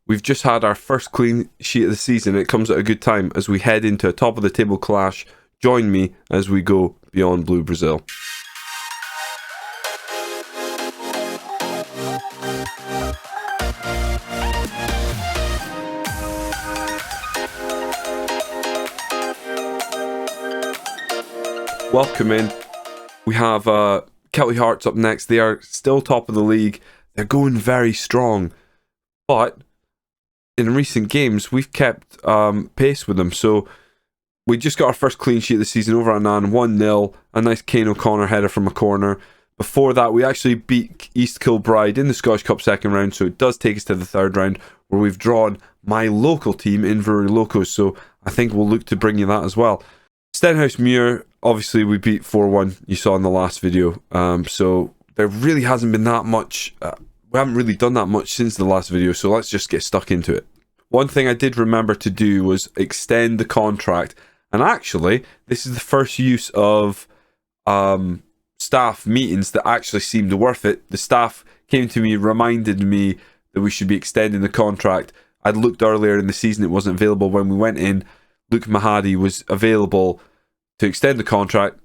We've just had our first clean sheet of the season. It comes at a good time as we head into a top of the table clash. Join me as we go beyond Blue Brazil. Welcome in. We have Kelty Hearts up next. They are still top of the league. They're going very strong. But in recent games, we've kept pace with them. So we just got our first clean sheet of the season over at Nan, 1-0. A nice Kane O'Connor header from a corner. Before that, we actually beat East Kilbride in the Scottish Cup second round. So it does take us to the third round, where we've drawn my local team, Inverurie Locos. So I think we'll look to bring you that as well. Stenhousemuir, obviously we beat 4-1, you saw in the last video. So there really hasn't been that much. We haven't really done that much since the last video, so let's just get stuck into it. One thing I did remember to do was extend the contract. And actually, this is the first use of staff meetings that actually seemed worth it. The staff came to me, reminded me that we should be extending the contract. I'd looked earlier in the season, it wasn't available when we went in. Luke Mahadi was available to extend the contract.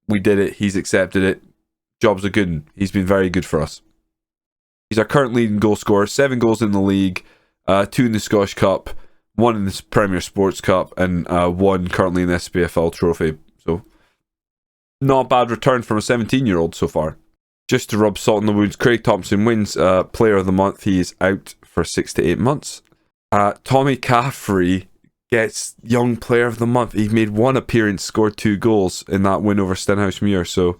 We did it. He's accepted it. Job's a good one. He's been very good for us. He's our current leading goal scorer. 7 goals in the league, 2 in the Scottish Cup, 1 in the Premier Sports Cup, and 1 currently in the SPFL Trophy. So, not a bad return from a 17-year-old so far. Just to rub salt in the wounds, Craig Thompson wins Player of the Month. He is out for 6 to 8 months. Tommy Caffrey gets Young Player of the Month. He made 1 appearance, scored 2 goals in that win over Stenhousemuir. So,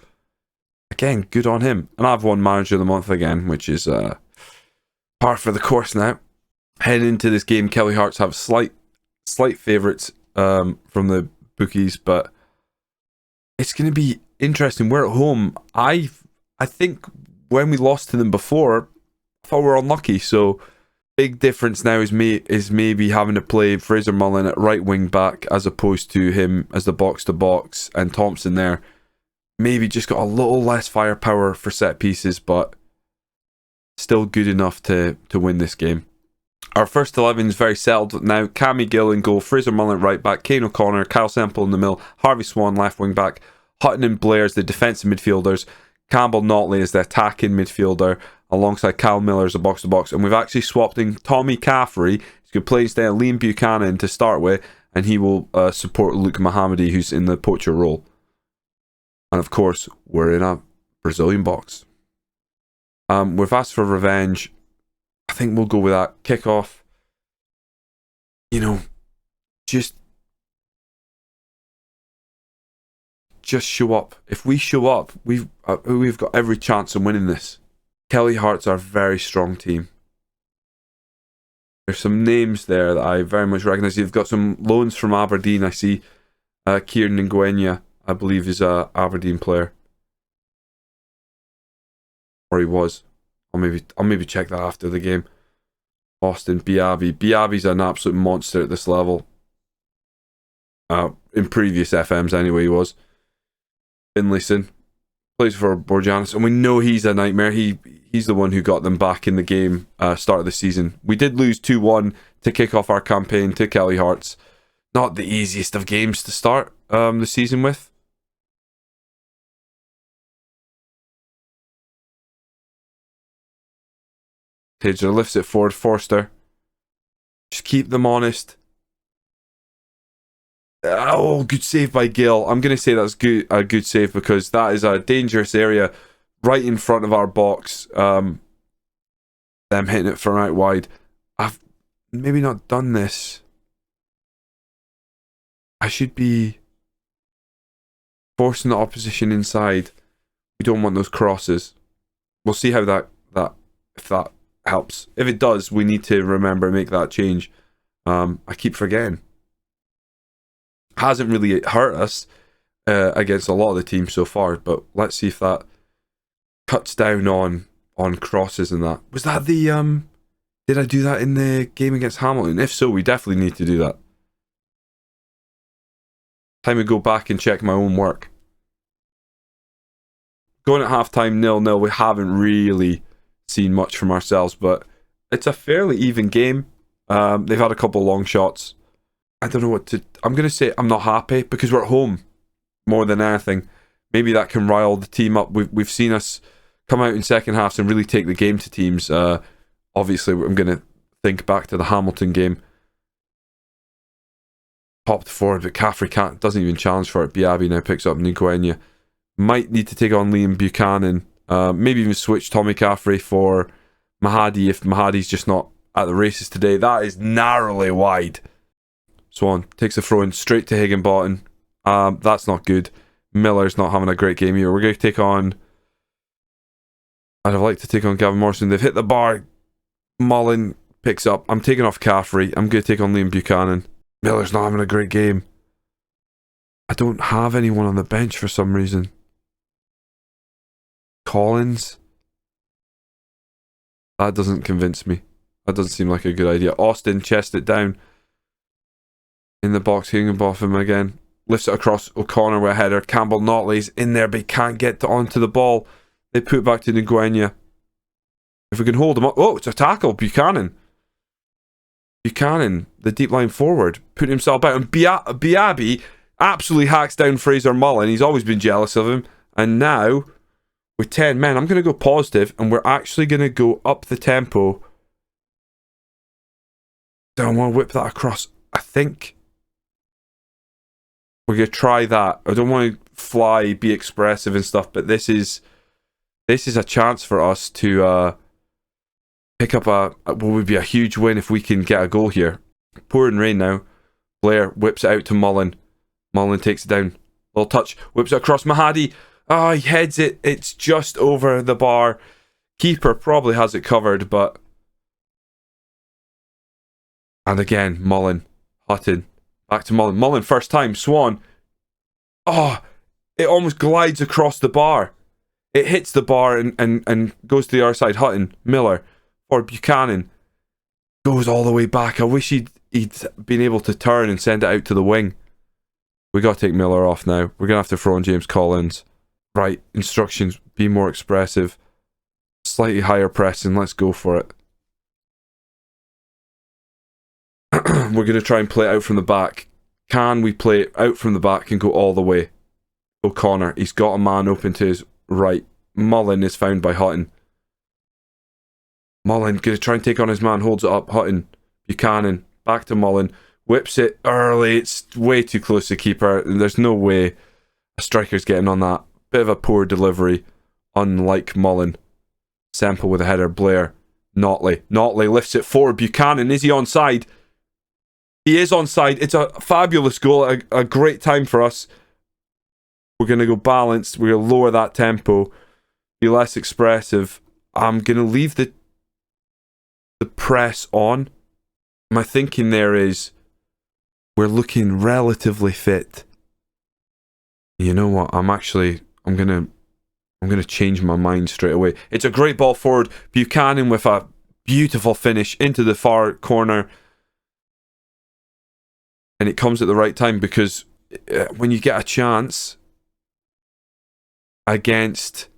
again, good on him. And I've won Manager of the Month again, which is par for the course now. Heading into this game, Kelty Hearts have slight favourites from the bookies, but it's going to be interesting. We're at home. I think when we lost to them before, I thought we were unlucky. So big difference now is maybe having to play Fraser Mullen at right wing back as opposed to him as the box to box, and Thompson there. Maybe just got a little less firepower for set pieces, but still good enough to win this game. Our first 11 is very settled now. Cammy Gill in goal, Fraser Mullen right back, Kane O'Connor, Kyle Semple in the middle, Harvey Swan left wing back, Hutton and Blair as the defensive midfielders, Campbell Notley as the attacking midfielder, alongside Cal Miller as a box to box. And we've actually swapped in Tommy Caffrey, who's going to play instead of Liam Buchanan to start with, and he will support Luke Mohammadi, who's in the poacher role. And of course, we're in a Brazilian box. We've asked for revenge. I think we'll go with that. Kick off. Just show up. If we show up, we've got every chance of winning this. Kelty Hearts are a very strong team. There's some names there that I very much recognise. You've got some loans from Aberdeen. I see Kieran Nguenya, I believe, is a Aberdeen player, or he was. I'll maybe check that after the game. Austin Biabi. Biabi's an absolute monster at this level. In previous FMs anyway, he was. Finlayson plays for Borjanis, and we know he's a nightmare. He's the one who got them back in the game start of the season. We did lose 2-1 to kick off our campaign to Kelty Hearts. Not the easiest of games to start the season with. Tager lifts it forward, Forster. Just keep them honest. Oh, good save by Gill. I'm going to say that's a good save because that is a dangerous area right in front of our box. Them hitting it from out wide. I've maybe not done this. I should be forcing the opposition inside. We don't want those crosses. We'll see how if that helps. If it does, we need to remember make that change. I keep forgetting. Hasn't really hurt us against a lot of the teams so far, but let's see if that cuts down on crosses and that. Was that the did I do that in the game against Hamilton? If so, we definitely need to do that. Time to go back and check my own work. Going at half-time 0-0, we haven't really seen much from ourselves, but it's a fairly even game. They've had a couple long shots. I don't know what to... I'm going to say I'm not happy because we're at home more than anything. Maybe that can rile the team up. We've seen us come out in second halves and really take the game to teams. Obviously, I'm going to think back to the Hamilton game. Popped forward, but Caffrey doesn't even challenge for it. Biabi now picks up Nguyen. Might need to take on Liam Buchanan. Maybe even switch Tommy Caffrey for Mahadi if Mahadi's just not at the races today. That is narrowly wide. Swan takes a throw in straight to Higginbottom. That's not good. Miller's not having a great game here. We're going to take on... I'd have liked to take on Gavin Morrison. They've hit the bar. Mullen picks up. I'm taking off Caffrey. I'm going to take on Liam Buchanan. Miller's not having a great game. I don't have anyone on the bench for some reason. Collins? That doesn't convince me. That doesn't seem like a good idea. Austin chests it down. In the box, Higginbotham again. Lifts it across O'Connor with a header. Campbell Notley's in there, but he can't get onto the ball. They put it back to Nguyen. If we can hold him up... Oh, it's a tackle. Buchanan, the deep line forward, put himself out. And Biabi absolutely hacks down Fraser Mullen. He's always been jealous of him. And now, with 10 men, I'm going to go positive, and we're actually going to go up the tempo. Don't want to whip that across. I think we're going to try that. I don't want to fly, be expressive and stuff, but this is a chance for us to pick up what would be a huge win if we can get a goal here. Pouring rain now. Blair whips it out to Mullen. Mullen takes it down. Little touch. Whips it across Mahadi. Oh, he heads it. It's just over the bar. Keeper probably has it covered, but... And again, Mullen. Hutton. Back to Mullen. Mullen first time. Swan. Oh, it almost glides across the bar. It hits the bar and goes to the other side. Hutton. Miller. Or Buchanan. Goes all the way back. I wish he'd been able to turn and send it out to the wing. We got to take Miller off now. We're going to have to throw in James Collins. Right, instructions. Be more expressive. Slightly higher pressing. Let's go for it. We're going to try and play it out from the back. Can we play it out from the back and go all the way? O'Connor. He's got a man open to his right. Mullen is found by Hutton. Mullen going to try and take on his man. Holds it up. Hutton. Buchanan. Back to Mullen. Whips it early. It's way too close to keeper. There's no way a striker's getting on that. Bit of a poor delivery. Unlike Mullen. Semple with a header. Blair. Notley lifts it forward. Buchanan. Is he onside? He is onside. It's a fabulous goal. A great time for us. We're going to go balanced. We're going to lower that tempo. Be less expressive. I'm going to leave the press on. My thinking there is we're looking relatively fit. You know what? I'm going to change my mind straight away. It's a great ball forward. Buchanan with a beautiful finish into the far corner. And it comes at the right time because when you get a chance against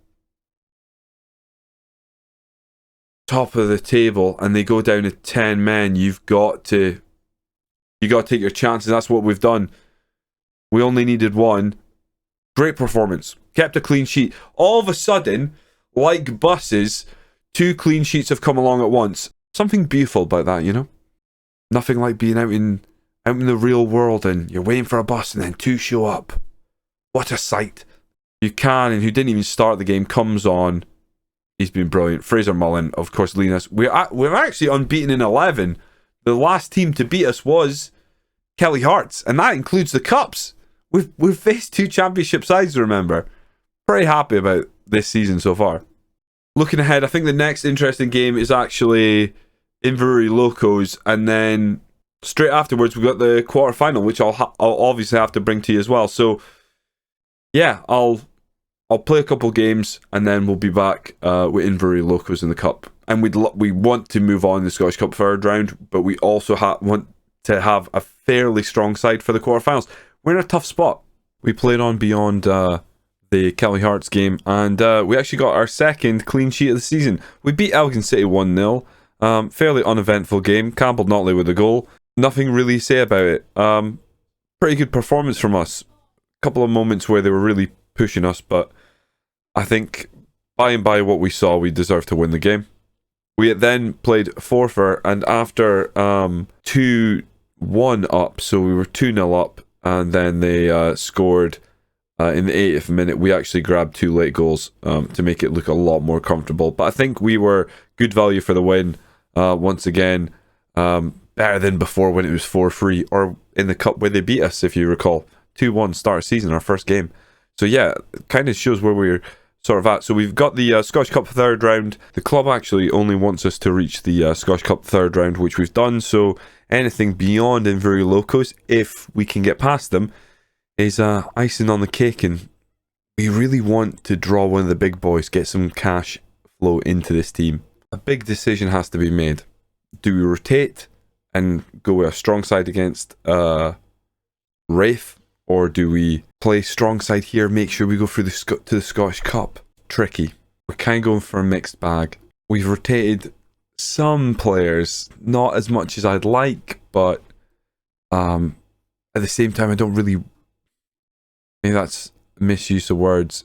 top of the table and they go down to 10 men, you got to take your chances. That's what we've done. We only needed one. Great performance. Kept a clean sheet. All of a sudden, like buses, 2 clean sheets have come along at once. Something beautiful about that, you know? Nothing like being out in the real world and you're waiting for a bus and then 2 show up. What a sight. Buchanan, who didn't even start the game, comes on. He's been brilliant. Fraser Mullen, of course, leading us. We're actually unbeaten in 11. The last team to beat us was Kelty Hearts, and that includes the Cups. We've faced 2 championship sides, remember. Pretty happy about this season so far. Looking ahead, I think the next interesting game is actually Inverurie Locos, and then straight afterwards we've got the quarter-final, which I'll obviously have to bring to you as well. So, yeah, I'll play a couple games and then we'll be back with Inverurie Locos in the Cup. And we want to move on in the Scottish Cup third round, but we also want to have a fairly strong side for the quarterfinals. We're in a tough spot. We played on beyond the Kelty Hearts game and we actually got our second clean sheet of the season. We beat Elgin City 1-0. Fairly uneventful game. Campbell Notley with a goal. Nothing really to say about it. Pretty good performance from us. A couple of moments where they were really pushing us, but I think by and by what we saw, we deserved to win the game. We then played Forfar, and after 2-1 up, so we were 2-0 up, and then they scored in the 80th minute. We actually grabbed 2 late goals to make it look a lot more comfortable. But I think we were good value for the win once again. Better than before when it was 4-3, or in the cup where they beat us, if you recall. 2-1 start of season, our first game. So yeah, it kind of shows where we're sort of at. So we've got the Scottish Cup third round. The club actually only wants us to reach the Scottish Cup third round, which we've done. So anything beyond Inverurie, if we can get past them, is icing on the cake. And we really want to draw one of the big boys, get some cash flow into this team. A big decision has to be made. Do we rotate and go with a strong side against Raith, or do we play strong side here, make sure we go through to the Scottish Cup? Tricky. We're kind of going for a mixed bag. We've rotated some players, not as much as I'd like, but at the same time, I don't really... Maybe that's misuse of words.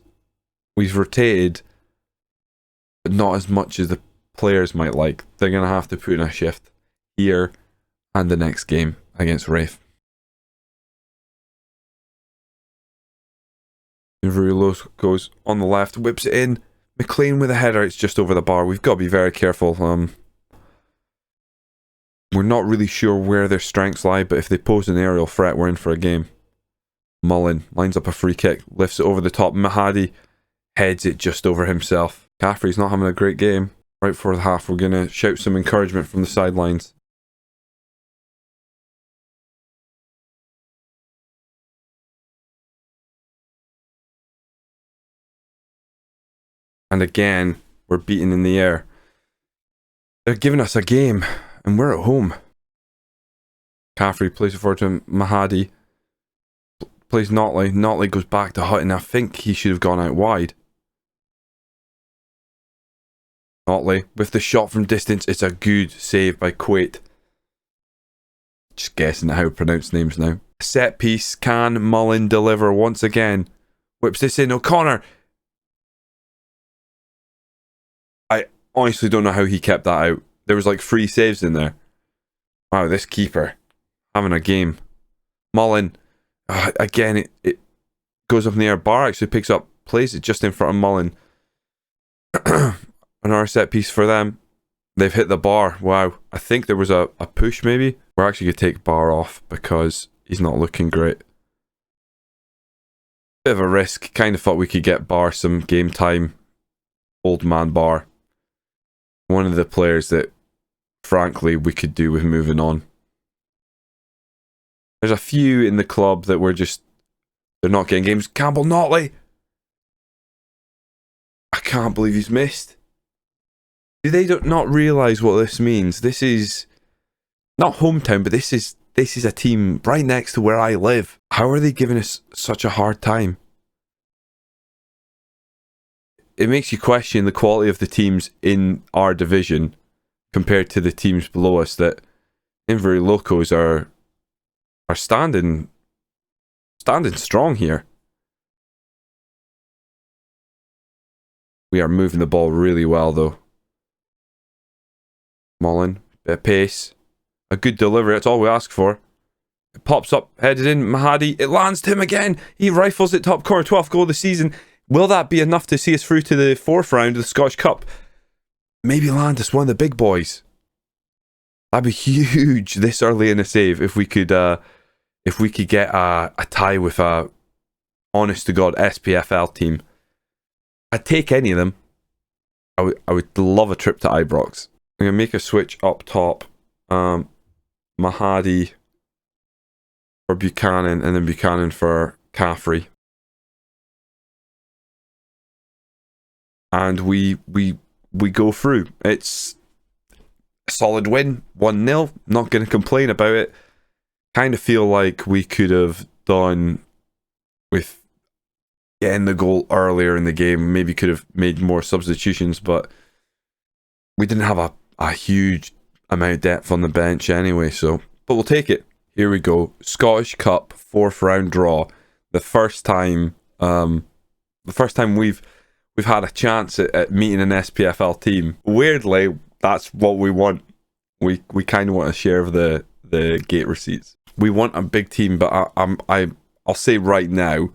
We've rotated, but not as much as the players might like. They're going to have to put in a shift here and the next game against Inverurie goes on the left, whips it in. McLean with a header, it's just over the bar. We've got to be very careful. We're not really sure where their strengths lie, but if they pose an aerial threat, we're in for a game. Mullen lines up a free kick, lifts it over the top. Mahadi heads it just over himself. Caffrey's not having a great game. Right before the half, we're going to shout some encouragement from the sidelines. And again, we're beaten in the air. They're giving us a game, and we're at home. Caffrey plays it forward to Mahadi. Plays Notley. Notley goes back to Hutton. I think he should have gone out wide. Notley with the shot from distance. It's a good save by Quaid. Just guessing how to pronounce names now. Set piece. Can Mullen deliver once again? Whips this in. O'Connor. I honestly don't know how he kept that out. There was like 3 saves in there. Wow, this keeper having a game. Mullen. Again, it goes up in the air. Barr actually picks up, plays it just in front of Mullen. Another set piece for them. They've hit the bar. Wow. I think there was a push maybe. We're actually going to take Barr off because he's not looking great. Bit of a risk. Kind of thought we could get Barr some game time. Old man Barr. One of the players that, frankly, we could do with moving on. There's a few in the club that were just... They're not getting games. Campbell Notley! I can't believe he's missed. Do they not realise what this means? This is... Not hometown, but this is a team right next to where I live. How are they giving us such a hard time? It makes you question the quality of the teams in our division compared to the teams below us, that Inverurie Locos are standing strong here. We are moving the ball really well though. Mullen, bit of pace, a good delivery, that's all we ask for. It pops up, headed in, Mahadi, it lands to him again. He rifles it top corner, 12th goal of the season. Will that be enough to see us through to the 4th round of the Scottish Cup? Maybe land us one of the big boys. That'd be huge this early in the save if we could get a tie with a honest to God SPFL team. I'd take any of them. I would love a trip to Ibrox. I'm gonna make a switch up top. Mahadi for Buchanan, and then Buchanan for Caffrey. And we go through. It's a solid win, 1-0. Not going to complain about it. Kind of feel like we could have done with getting the goal earlier in the game. Maybe could have made more substitutions, but we didn't have a huge amount of depth on the bench anyway, so but we'll take it. Here we go. Scottish Cup 4th round draw. The first time we've had a chance at meeting an SPFL team. Weirdly, that's what we want. We kind of want a share of the gate receipts. We want a big team, but I'll say right now,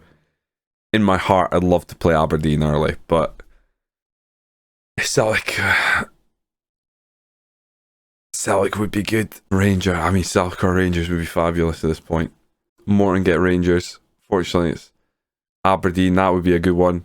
in my heart, I'd love to play Aberdeen early, but Celtic would be good. Celtic or Rangers would be fabulous at this point. Morton get Rangers. Fortunately, it's Aberdeen. That would be a good one.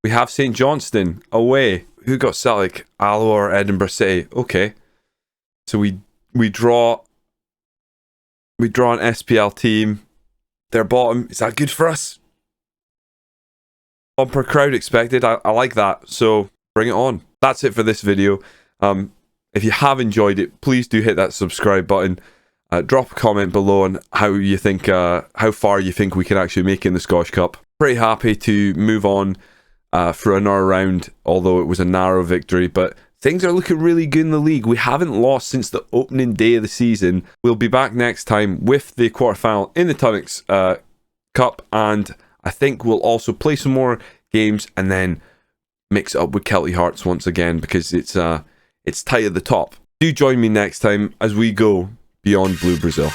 We have St Johnstone away. Who got Celtic? Alloa or Edinburgh City? Okay. So we draw an SPL team. They're bottom. Is that good for us? Bumper crowd expected. I like that. So bring it on. That's it for this video. If you have enjoyed it, please do hit that subscribe button. Drop a comment below on how you think, how far you think we can actually make in the Scottish Cup. Pretty happy to move on for another round, although it was a narrow victory, but things are looking really good in the league. We haven't lost since the opening day of the season. We'll be back next time with the quarterfinal in the Tunics Cup, and I think we'll also play some more games and then mix it up with Kelty Hearts once again, because it's tight at the top. Do join me next time as we go beyond Blue Brazil.